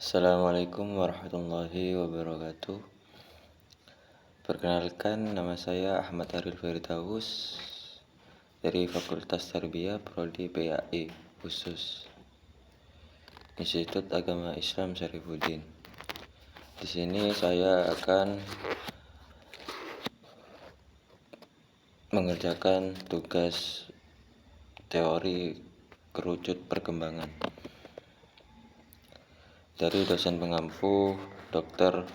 Assalamualaikum warahmatullahi wabarakatuh. Perkenalkan, nama saya Ahmad Aril Firdaus dari Fakultas Tarbiyah Prodi PAI khusus Institut Agama Islam Syarifuddin. Di sini saya akan mengerjakan tugas teori kerucut perkembangan dari dosen pengampu Dr.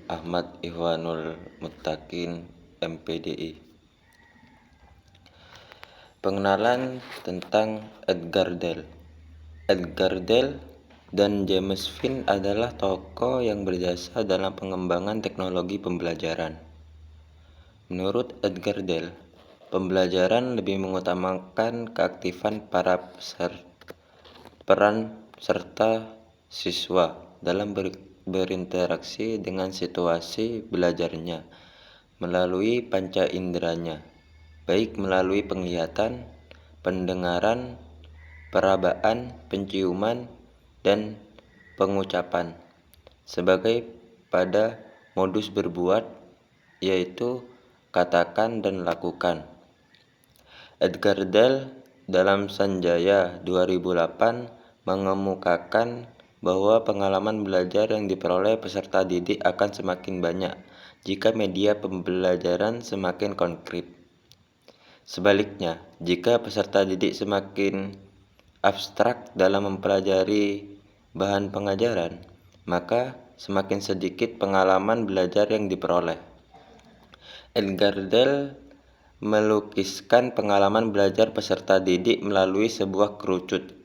Ahmad Ihwanul Muttaqin MPDI. Pengenalan tentang Edgar Dell. Edgar Dell dan James Finn adalah tokoh yang berjasa dalam pengembangan teknologi pembelajaran. Menurut Edgar Dell, pembelajaran lebih mengutamakan keaktifan para peran serta siswa dalam berinteraksi dengan situasi belajarnya melalui panca inderanya, baik melalui penglihatan, pendengaran, perabaan, penciuman, dan pengucapan, sebagai pada modus berbuat, yaitu katakan dan lakukan. Edgar Dell dalam Sanjaya 2008 mengemukakan bahwa pengalaman belajar yang diperoleh peserta didik akan semakin banyak jika media pembelajaran semakin konkret. Sebaliknya, jika peserta didik semakin abstrak dalam mempelajari bahan pengajaran, maka semakin sedikit pengalaman belajar yang diperoleh. Edgar Dell melukiskan pengalaman belajar peserta didik melalui sebuah kerucut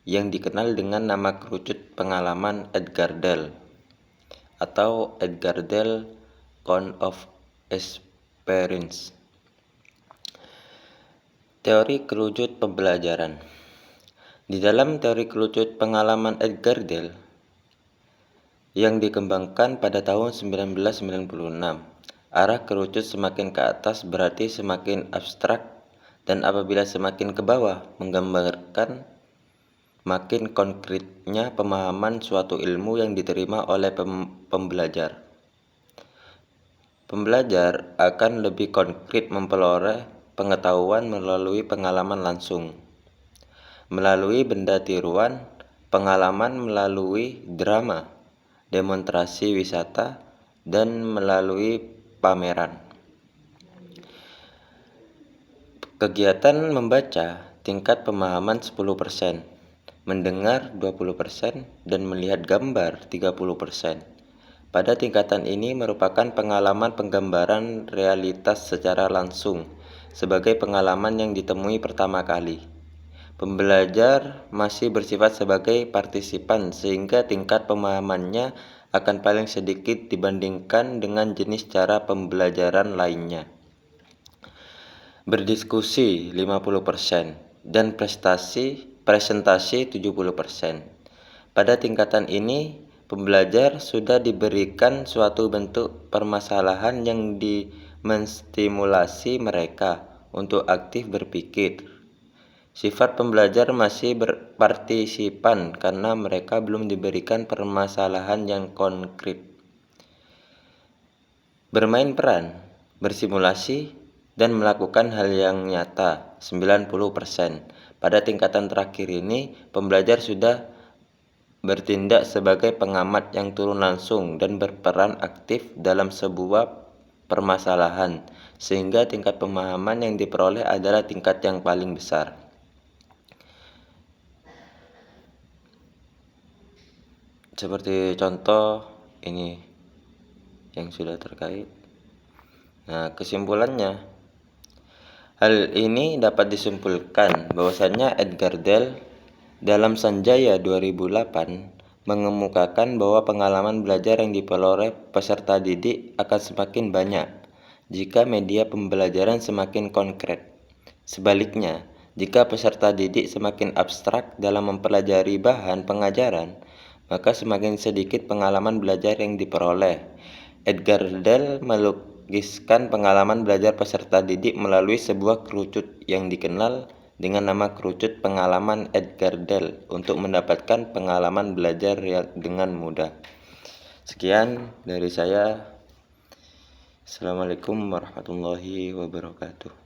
yang dikenal dengan nama kerucut pengalaman Edgar Dell atau Edgar Dell Count of Experience. Teori kerucut pembelajaran. Di dalam teori kerucut pengalaman Edgar Dell yang dikembangkan pada tahun 1996, arah kerucut semakin ke atas berarti semakin abstrak, dan apabila semakin ke bawah menggambarkan makin konkretnya pemahaman suatu ilmu yang diterima oleh pembelajar. Pembelajar akan lebih konkret memperoleh pengetahuan melalui pengalaman langsung, melalui benda tiruan, pengalaman melalui drama, demonstrasi wisata, dan melalui pameran. Kegiatan membaca tingkat pemahaman 10%, mendengar 20%, dan melihat gambar 30%. Pada tingkatan ini merupakan pengalaman penggambaran realitas secara langsung sebagai pengalaman yang ditemui pertama kali. Pembelajar masih bersifat sebagai partisipan sehingga tingkat pemahamannya akan paling sedikit dibandingkan dengan jenis cara pembelajaran lainnya. Berdiskusi 50% dan presentasi 70%. Pada tingkatan ini, pembelajar sudah diberikan suatu bentuk permasalahan yang menstimulasi mereka untuk aktif berpikir. Sifat pembelajar masih berpartisipan karena mereka belum diberikan permasalahan yang konkret. Bermain peran, bersimulasi, dan melakukan hal yang nyata 90%. Pada tingkatan terakhir ini, pembelajar sudah bertindak sebagai pengamat yang turun langsung dan berperan aktif dalam sebuah permasalahan, sehingga tingkat pemahaman yang diperoleh adalah tingkat yang paling besar. Seperti contoh ini yang sudah terkait. Nah, kesimpulannya, hal ini dapat disimpulkan bahwasannya Edgar Dell dalam Sanjaya 2008 mengemukakan bahwa pengalaman belajar yang diperoleh peserta didik akan semakin banyak jika media pembelajaran semakin konkret. Sebaliknya, jika peserta didik semakin abstrak dalam mempelajari bahan pengajaran, maka semakin sedikit pengalaman belajar yang diperoleh. Edgar Dell melukiskan pengalaman belajar peserta didik melalui sebuah kerucut yang dikenal dengan nama kerucut pengalaman Edgar Dell untuk mendapatkan pengalaman belajar dengan mudah. Sekian dari saya. Assalamualaikum warahmatullahi wabarakatuh.